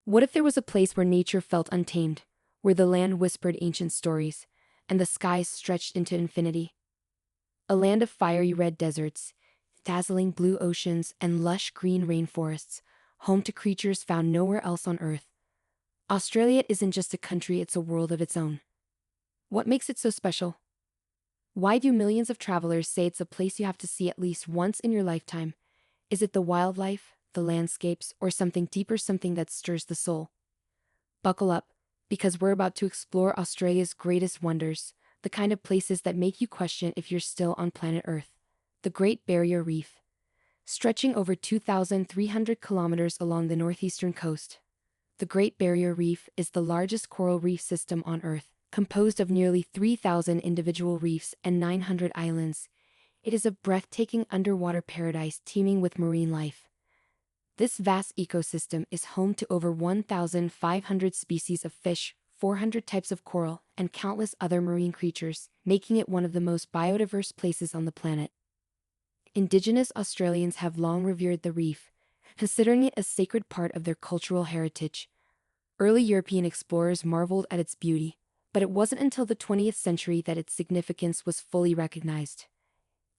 What if there was a place where nature felt untamed, where the land whispered ancient stories, and the skies stretched into infinity? A land of fiery red deserts, dazzling blue oceans, and lush green rainforests, home to creatures found nowhere else on Earth. Australia isn't just a country, it's a world of its own. What makes it so special? Why do millions of travelers say it's a place you have to see at least once in your lifetime? Is it the wildlife, the landscapes, or something deeper, something that stirs the soul? Buckle up, because we're about to explore Australia's greatest wonders, the kind of places that make you question if you're still on planet Earth. The Great Barrier Reef. Stretching over 2,300 kilometers along the northeastern coast, the Great Barrier Reef is the largest coral reef system on Earth, composed of nearly 3,000 individual reefs and 900 islands. It is a breathtaking underwater paradise teeming with marine life. This vast ecosystem is home to over 1,500 species of fish, 400 types of coral, and countless other marine creatures, making it one of the most biodiverse places on the planet. Indigenous Australians have long revered the reef, considering it a sacred part of their cultural heritage. Early European explorers marveled at its beauty, but it wasn't until the 20th century that its significance was fully recognized.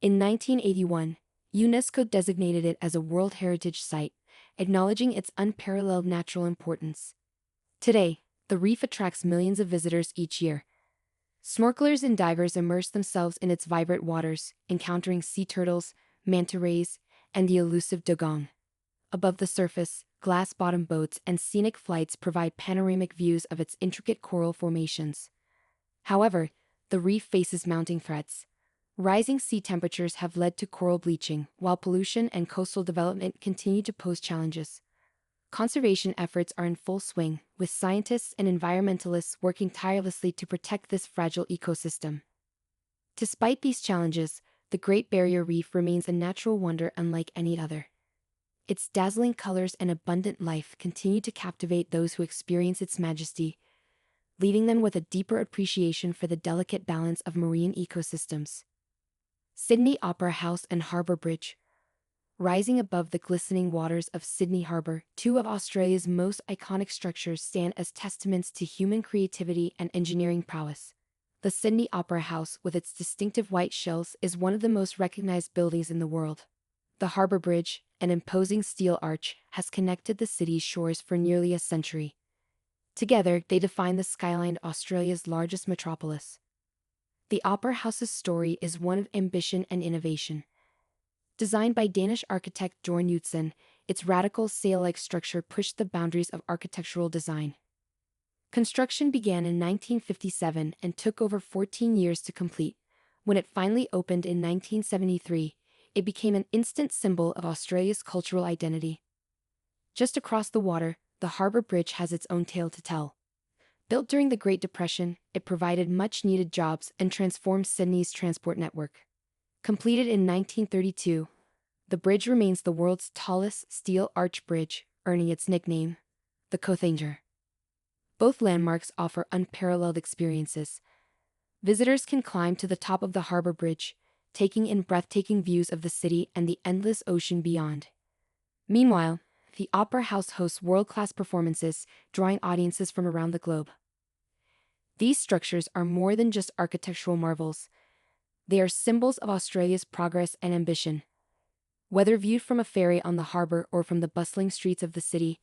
In 1981, UNESCO designated it as a World Heritage Site, acknowledging its unparalleled natural importance. Today, the reef attracts millions of visitors each year. Snorkelers and divers immerse themselves in its vibrant waters, encountering sea turtles, manta rays, and the elusive dugong. Above the surface, glass-bottom boats and scenic flights provide panoramic views of its intricate coral formations. However, the reef faces mounting threats. Rising sea temperatures have led to coral bleaching, while pollution and coastal development continue to pose challenges. Conservation efforts are in full swing, with scientists and environmentalists working tirelessly to protect this fragile ecosystem. Despite these challenges, the Great Barrier Reef remains a natural wonder unlike any other. Its dazzling colors and abundant life continue to captivate those who experience its majesty, leaving them with a deeper appreciation for the delicate balance of marine ecosystems. Sydney Opera House and Harbour Bridge. Rising above the glistening waters of Sydney Harbour, two of Australia's most iconic structures stand as testaments to human creativity and engineering prowess. The Sydney Opera House, with its distinctive white shells, is one of the most recognized buildings in the world. The Harbour Bridge, an imposing steel arch, has connected the city's shores for nearly a century. Together, they define the skyline of Australia's largest metropolis. The Opera House's story is one of ambition and innovation. Designed by Danish architect Jorn Utzon, its radical sail-like structure pushed the boundaries of architectural design. Construction began in 1957 and took over 14 years to complete. When it finally opened in 1973, it became an instant symbol of Australia's cultural identity. Just across the water, the Harbour Bridge has its own tale to tell. Built during the Great Depression, it provided much-needed jobs and transformed Sydney's transport network. Completed in 1932, the bridge remains the world's tallest steel arch bridge, earning its nickname, the Coastline. Both landmarks offer unparalleled experiences. Visitors can climb to the top of the Harbour Bridge, taking in breathtaking views of the city and the endless ocean beyond. Meanwhile, the Opera House hosts world-class performances, drawing audiences from around the globe. These structures are more than just architectural marvels. They are symbols of Australia's progress and ambition. Whether viewed from a ferry on the harbour or from the bustling streets of the city,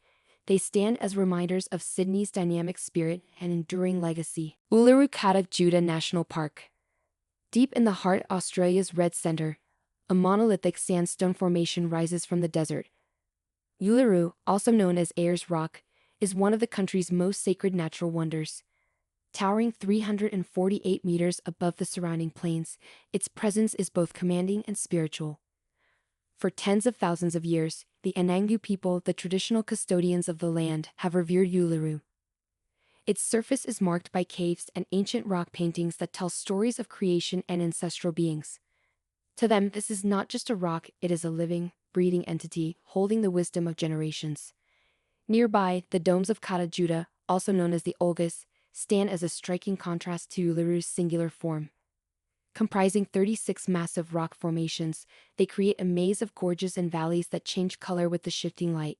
they stand as reminders of Sydney's dynamic spirit and enduring legacy. Uluru Kata Tjuta National Park. Deep in the heart of Australia's Red Centre, a monolithic sandstone formation rises from the desert. Uluru, also known as Ayers Rock, is one of the country's most sacred natural wonders. Towering 348 meters above the surrounding plains, its presence is both commanding and spiritual. For tens of thousands of years, the Anangu people, the traditional custodians of the land, have revered Uluru. Its surface is marked by caves and ancient rock paintings that tell stories of creation and ancestral beings. To them, this is not just a rock, it is a living, breathing entity, holding the wisdom of generations. Nearby, the domes of Kata Tjuta, also known as the Olgas, stand as a striking contrast to Uluru's singular form. Comprising 36 massive rock formations, they create a maze of gorges and valleys that change color with the shifting light.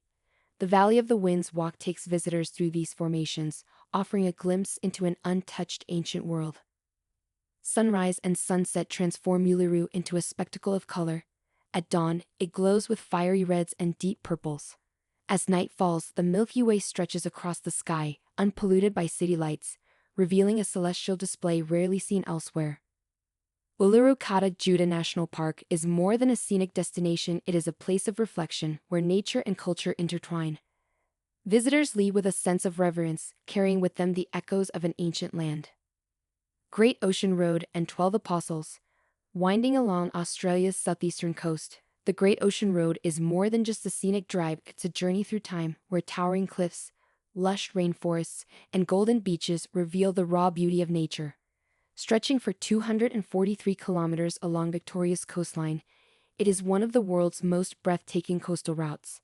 The Valley of the Winds walk takes visitors through these formations, offering a glimpse into an untouched ancient world. Sunrise and sunset transform Uluru into a spectacle of color. At dawn, it glows with fiery reds and deep purples. As night falls, the Milky Way stretches across the sky, unpolluted by city lights, revealing a celestial display rarely seen elsewhere. Uluru Kata Juda National Park is more than a scenic destination, it is a place of reflection where nature and culture intertwine. Visitors leave with a sense of reverence, carrying with them the echoes of an ancient land. Great Ocean Road and 12 Apostles. Winding along Australia's southeastern coast, the Great Ocean Road is more than just a scenic drive, it's a journey through time where towering cliffs, lush rainforests, and golden beaches reveal the raw beauty of nature. Stretching for 243 kilometers along Victoria's coastline, it is one of the world's most breathtaking coastal routes.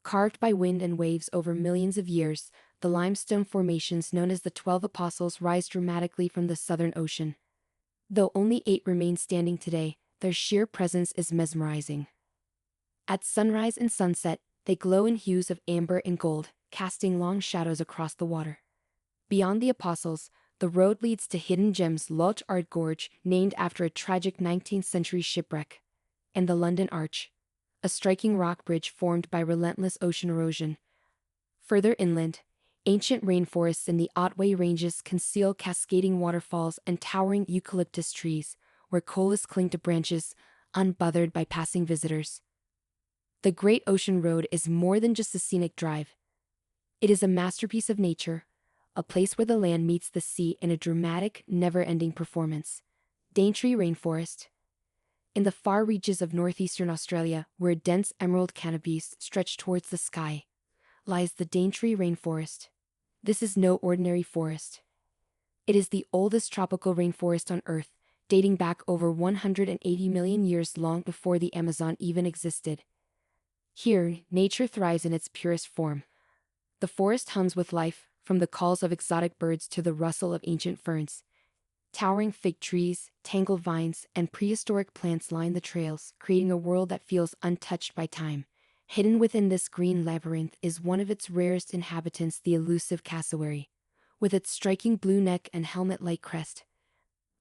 Carved by wind and waves over millions of years, the limestone formations known as the 12 Apostles rise dramatically from the Southern Ocean. Though only 8 remain standing today, their sheer presence is mesmerizing. At sunrise and sunset, they glow in hues of amber and gold, casting long shadows across the water. Beyond the Apostles, the road leads to hidden gems Loch Ard Gorge, named after a tragic 19th century shipwreck, and the London Arch, a striking rock bridge formed by relentless ocean erosion. Further inland, ancient rainforests in the Otway Ranges conceal cascading waterfalls and towering eucalyptus trees, where colas cling to branches, unbothered by passing visitors. The Great Ocean Road is more than just a scenic drive. It is a masterpiece of nature, a place where the land meets the sea in a dramatic, never-ending performance. Daintree Rainforest. In the far reaches of northeastern Australia, where dense emerald canopies stretch towards the sky, lies the Daintree Rainforest. This is no ordinary forest. It is the oldest tropical rainforest on Earth, dating back over 180 million years, long before the Amazon even existed. Here, nature thrives in its purest form. The forest hums with life, from the calls of exotic birds to the rustle of ancient ferns. Towering fig trees, tangled vines, and prehistoric plants line the trails, creating a world that feels untouched by time. Hidden within this green labyrinth is one of its rarest inhabitants, the elusive cassowary. With its striking blue neck and helmet-like crest,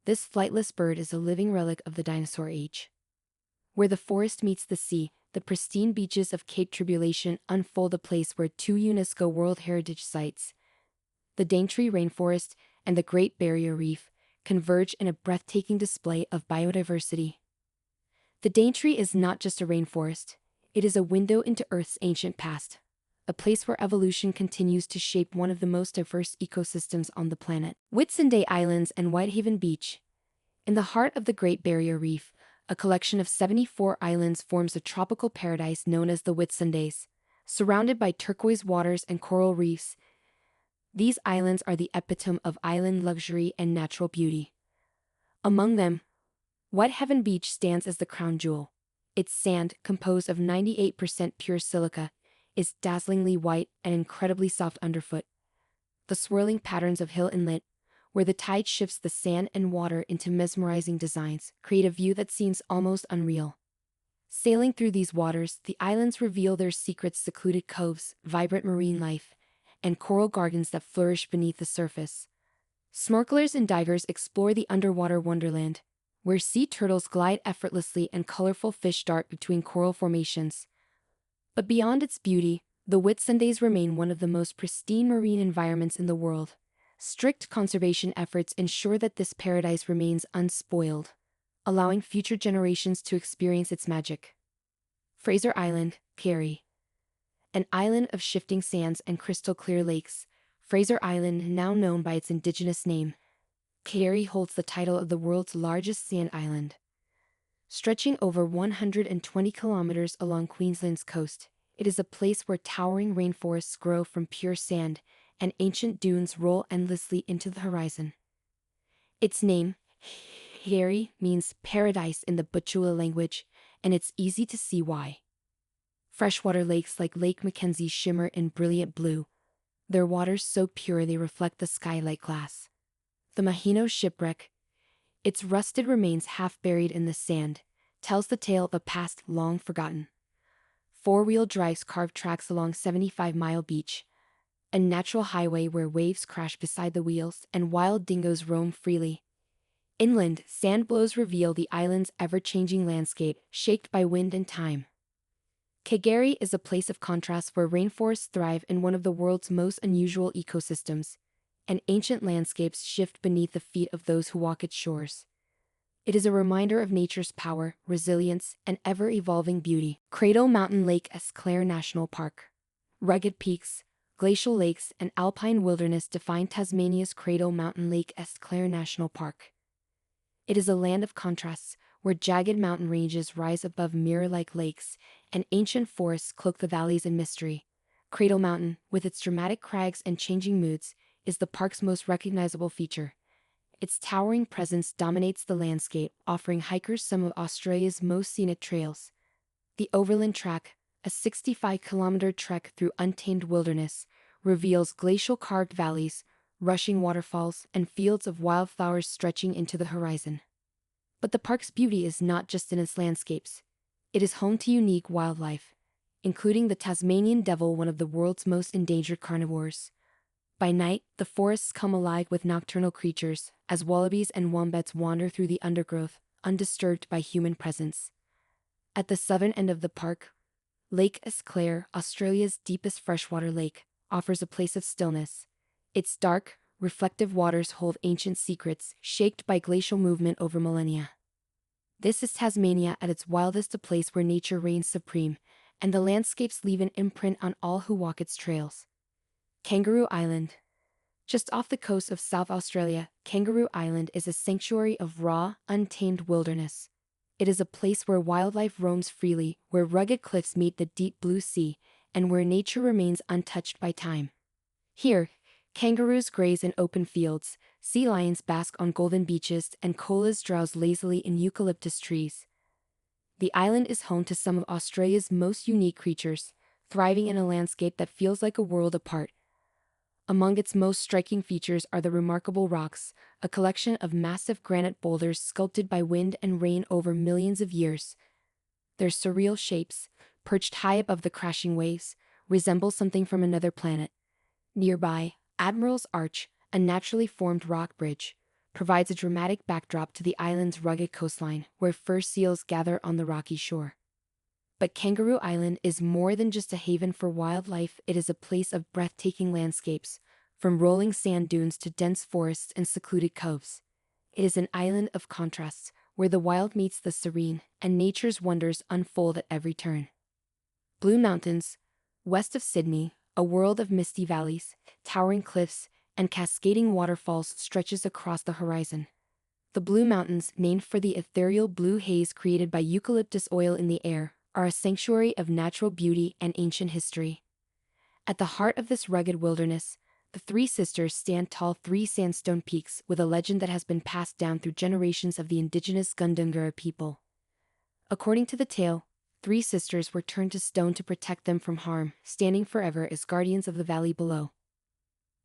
this flightless bird is a living relic of the dinosaur age. Where the forest meets the sea, the pristine beaches of Cape Tribulation unfold, a place where 2 UNESCO World Heritage Sites, the Daintree Rainforest and the Great Barrier Reef, converge in a breathtaking display of biodiversity. The Daintree is not just a rainforest, it is a window into Earth's ancient past, a place where evolution continues to shape one of the most diverse ecosystems on the planet. Whitsunday Islands and Whitehaven Beach. In the heart of the Great Barrier Reef, a collection of 74 islands forms a tropical paradise known as the Whitsundays. Surrounded by turquoise waters and coral reefs, these islands are the epitome of island luxury and natural beauty. Among them, Whitehaven Beach stands as the crown jewel. Its sand, composed of 98% pure silica, is dazzlingly white and incredibly soft underfoot. The swirling patterns of Hill Inlet, where the tide shifts the sand and water into mesmerizing designs, create a view that seems almost unreal. Sailing through these waters, the islands reveal their secrets: secluded coves, vibrant marine life, and coral gardens that flourish beneath the surface. Snorkelers and divers explore the underwater wonderland, where sea turtles glide effortlessly and colorful fish dart between coral formations. But beyond its beauty, the Whitsundays remain one of the most pristine marine environments in the world. Strict conservation efforts ensure that this paradise remains unspoiled, allowing future generations to experience its magic. Fraser Island, Carey. An island of shifting sands and crystal-clear lakes, Fraser Island, now known by its indigenous name, Carey, holds the title of the world's largest sand island. Stretching over 120 kilometers along Queensland's coast, it is a place where towering rainforests grow from pure sand, and ancient dunes roll endlessly into the horizon. Its name, Carey, means paradise in the Butchulla language, and it's easy to see why. Freshwater lakes like Lake Mackenzie shimmer in brilliant blue, their waters so pure they reflect the sky like glass. The Mahino shipwreck, its rusted remains half buried in the sand, tells the tale of a past long forgotten. four-wheel drives carved tracks along 75-mile beach, a natural highway where waves crash beside the wheels and wild dingoes roam freely. Inland, sand blows reveal the island's ever-changing landscape, shaped by wind and time. Kagera is a place of contrast where rainforests thrive in one of the world's most unusual ecosystems, and ancient landscapes shift beneath the feet of those who walk its shores. It is a reminder of nature's power, resilience, and ever-evolving beauty. Cradle Mountain Lake Clare National Park. Rugged peaks, glacial lakes, and alpine wilderness define Tasmania's Cradle Mountain Lake Clare National Park. It is a land of contrasts, where jagged mountain ranges rise above mirror-like lakes, and ancient forests cloak the valleys in mystery. Cradle Mountain, with its dramatic crags and changing moods, is the park's most recognizable feature. Its towering presence dominates the landscape, offering hikers some of Australia's most scenic trails. The Overland Track, a 65-kilometer trek through untamed wilderness, reveals glacial-carved valleys, rushing waterfalls, and fields of wildflowers stretching into the horizon. But the park's beauty is not just in its landscapes. It is home to unique wildlife, including the Tasmanian devil, one of the world's most endangered carnivores. By night, the forests come alive with nocturnal creatures, as wallabies and wombats wander through the undergrowth, undisturbed by human presence. At the southern end of the park, Lake Clare, Australia's deepest freshwater lake, offers a place of stillness. Its dark, reflective waters hold ancient secrets, shaped by glacial movement over millennia. This is Tasmania at its wildest, a place where nature reigns supreme, and the landscapes leave an imprint on all who walk its trails. Kangaroo Island. Just off the coast of South Australia, Kangaroo Island is a sanctuary of raw, untamed wilderness. It is a place where wildlife roams freely, where rugged cliffs meet the deep blue sea, and where nature remains untouched by time. Here, kangaroos graze in open fields, sea lions bask on golden beaches, and koalas drowse lazily in eucalyptus trees. The island is home to some of Australia's most unique creatures, thriving in a landscape that feels like a world apart. Among its most striking features are the remarkable rocks, a collection of massive granite boulders sculpted by wind and rain over millions of years. Their surreal shapes, perched high above the crashing waves, resemble something from another planet. Nearby, Admiral's Arch, a naturally formed rock bridge, provides a dramatic backdrop to the island's rugged coastline, where fur seals gather on the rocky shore. But Kangaroo Island is more than just a haven for wildlife. It is a place of breathtaking landscapes, from rolling sand dunes to dense forests and secluded coves. It is an island of contrasts, where the wild meets the serene, and nature's wonders unfold at every turn. Blue Mountains, west of Sydney, a world of misty valleys, towering cliffs, and cascading waterfalls stretches across the horizon. The Blue Mountains, named for the ethereal blue haze created by eucalyptus oil in the air, are a sanctuary of natural beauty and ancient history. At the heart of this rugged wilderness, the Three Sisters stand tall, three sandstone peaks with a legend that has been passed down through generations of the indigenous Gundungurra people. According to the tale, three sisters were turned to stone to protect them from harm, standing forever as guardians of the valley below.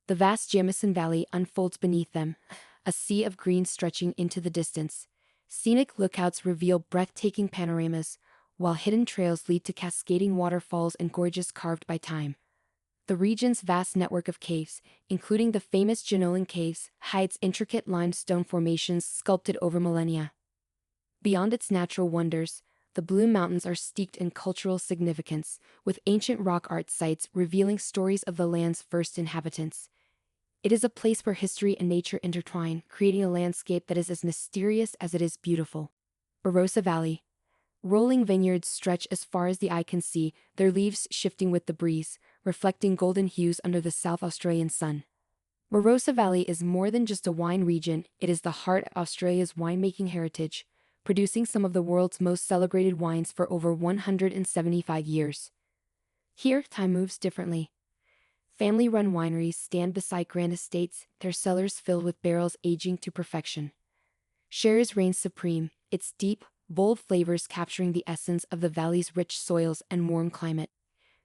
The vast Jamison Valley unfolds beneath them, a sea of green stretching into the distance. Scenic lookouts reveal breathtaking panoramas, while hidden trails lead to cascading waterfalls and gorges carved by time. The region's vast network of caves, including the famous Jenolan Caves, hides intricate limestone formations sculpted over millennia. Beyond its natural wonders, the Blue Mountains are steeped in cultural significance, with ancient rock art sites revealing stories of the land's first inhabitants. It is a place where history and nature intertwine, creating a landscape that is as mysterious as it is beautiful. Barossa Valley. Rolling vineyards stretch as far as the eye can see, their leaves shifting with the breeze, reflecting golden hues under the South Australian sun. Barossa Valley is more than just a wine region, it is the heart of Australia's winemaking heritage, producing some of the world's most celebrated wines for over 175 years. Here, time moves differently. Family-run wineries stand beside grand estates, their cellars filled with barrels aging to perfection. Shiraz reigns supreme, its deep, bold flavors capturing the essence of the valley's rich soils and warm climate.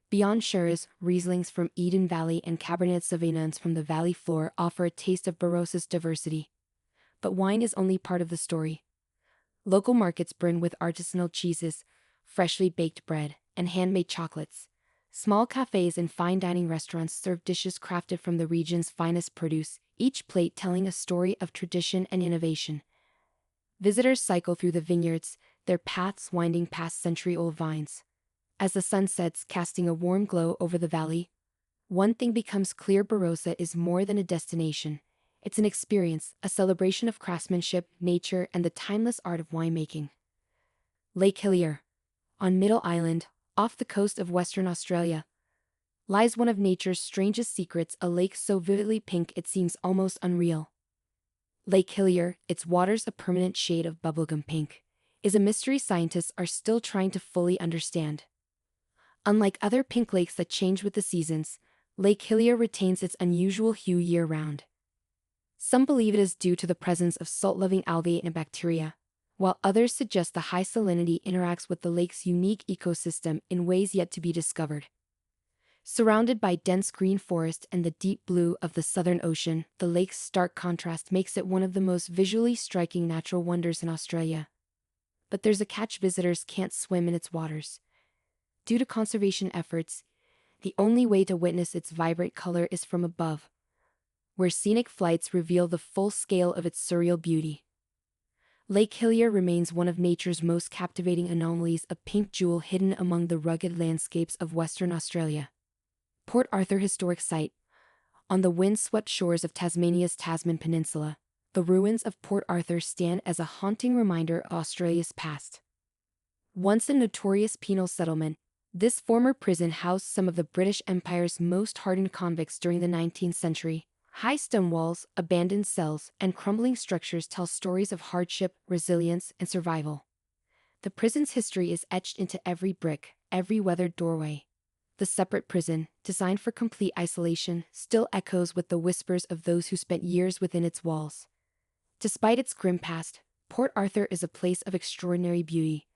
Beyond Shiraz, Rieslings from Eden Valley and Cabernet Sauvignons from the valley floor offer a taste of Barossa's diversity. But wine is only part of the story. Local markets brim with artisanal cheeses, freshly baked bread, and handmade chocolates. Small cafes and fine dining restaurants serve dishes crafted from the region's finest produce, each plate telling a story of tradition and innovation. Visitors cycle through the vineyards, their paths winding past century-old vines. As the sun sets, casting a warm glow over the valley, one thing becomes clear: Barossa is more than a destination. It's an experience, a celebration of craftsmanship, nature, and the timeless art of winemaking. Lake Hillier. On Middle Island, off the coast of Western Australia, lies one of nature's strangest secrets, a lake so vividly pink it seems almost unreal. Lake Hillier, its waters a permanent shade of bubblegum pink, is a mystery scientists are still trying to fully understand. Unlike other pink lakes that change with the seasons, Lake Hillier retains its unusual hue year-round. Some believe it is due to the presence of salt-loving algae and bacteria, while others suggest the high salinity interacts with the lake's unique ecosystem in ways yet to be discovered. Surrounded by dense green forest and the deep blue of the Southern Ocean, the lake's stark contrast makes it one of the most visually striking natural wonders in Australia. But there's a catch: visitors can't swim in its waters. Due to conservation efforts, the only way to witness its vibrant color is from above, where scenic flights reveal the full scale of its surreal beauty. Lake Hillier remains one of nature's most captivating anomalies, a pink jewel hidden among the rugged landscapes of Western Australia. Port Arthur Historic Site. On the wind-swept shores of Tasmania's Tasman Peninsula, the ruins of Port Arthur stand as a haunting reminder of Australia's past. Once a notorious penal settlement, this former prison housed some of the British Empire's most hardened convicts during the 19th century. High stone walls, abandoned cells, and crumbling structures tell stories of hardship, resilience, and survival. The prison's history is etched into every brick, every weathered doorway. The separate prison, designed for complete isolation, still echoes with the whispers of those who spent years within its walls. Despite its grim past, Port Arthur is a place of extraordinary beauty.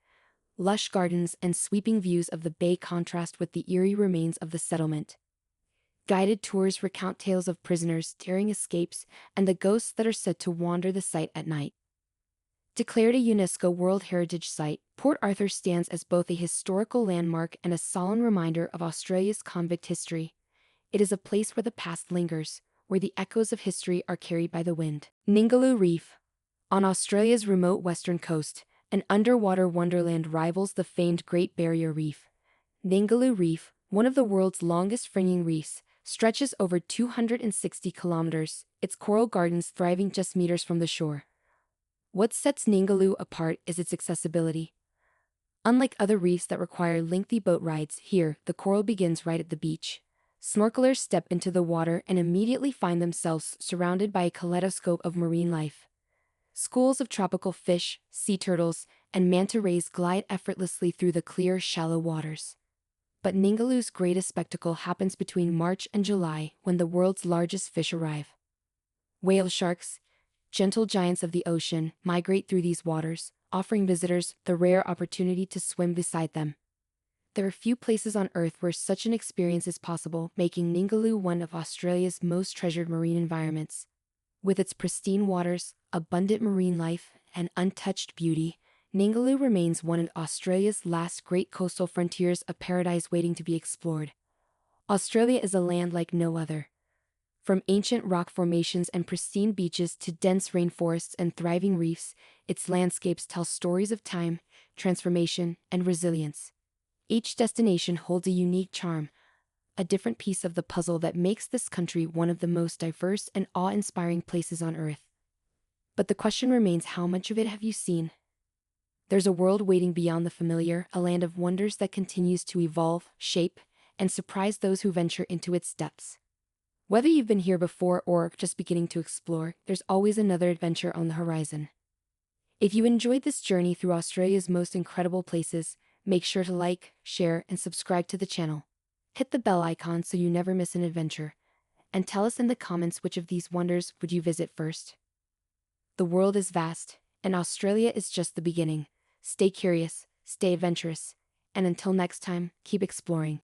Lush gardens and sweeping views of the bay contrast with the eerie remains of the settlement. Guided tours recount tales of prisoners, daring escapes, and the ghosts that are said to wander the site at night. Declared a UNESCO World Heritage Site, Port Arthur stands as both a historical landmark and a solemn reminder of Australia's convict history. It is a place where the past lingers, where the echoes of history are carried by the wind. Ningaloo Reef. On Australia's remote western coast, an underwater wonderland rivals the famed Great Barrier Reef. Ningaloo Reef, one of the world's longest fringing reefs, stretches over 260 kilometers, its coral gardens thriving just meters from the shore. What sets Ningaloo apart is its accessibility. Unlike other reefs that require lengthy boat rides, here, the coral begins right at the beach. Snorkelers step into the water and immediately find themselves surrounded by a kaleidoscope of marine life. Schools of tropical fish, sea turtles, and manta rays glide effortlessly through the clear, shallow waters. But Ningaloo's greatest spectacle happens between March and July, when the world's largest fish arrive. Whale sharks, gentle giants of the ocean, migrate through these waters, offering visitors the rare opportunity to swim beside them. There are few places on Earth where such an experience is possible, making Ningaloo one of Australia's most treasured marine environments. With its pristine waters, abundant marine life, and untouched beauty, Ningaloo remains one of Australia's last great coastal frontiers, a paradise waiting to be explored. Australia is a land like no other. From ancient rock formations and pristine beaches to dense rainforests and thriving reefs, its landscapes tell stories of time, transformation, and resilience. Each destination holds a unique charm, a different piece of the puzzle that makes this country one of the most diverse and awe-inspiring places on Earth. But the question remains: how much of it have you seen? There's a world waiting beyond the familiar, a land of wonders that continues to evolve, shape, and surprise those who venture into its depths. Whether you've been here before or just beginning to explore, there's always another adventure on the horizon. If you enjoyed this journey through Australia's most incredible places, make sure to like, share, and subscribe to the channel. Hit the bell icon so you never miss an adventure. And tell us in the comments which of these wonders would you visit first. The world is vast, and Australia is just the beginning. Stay curious, stay adventurous, and until next time, keep exploring.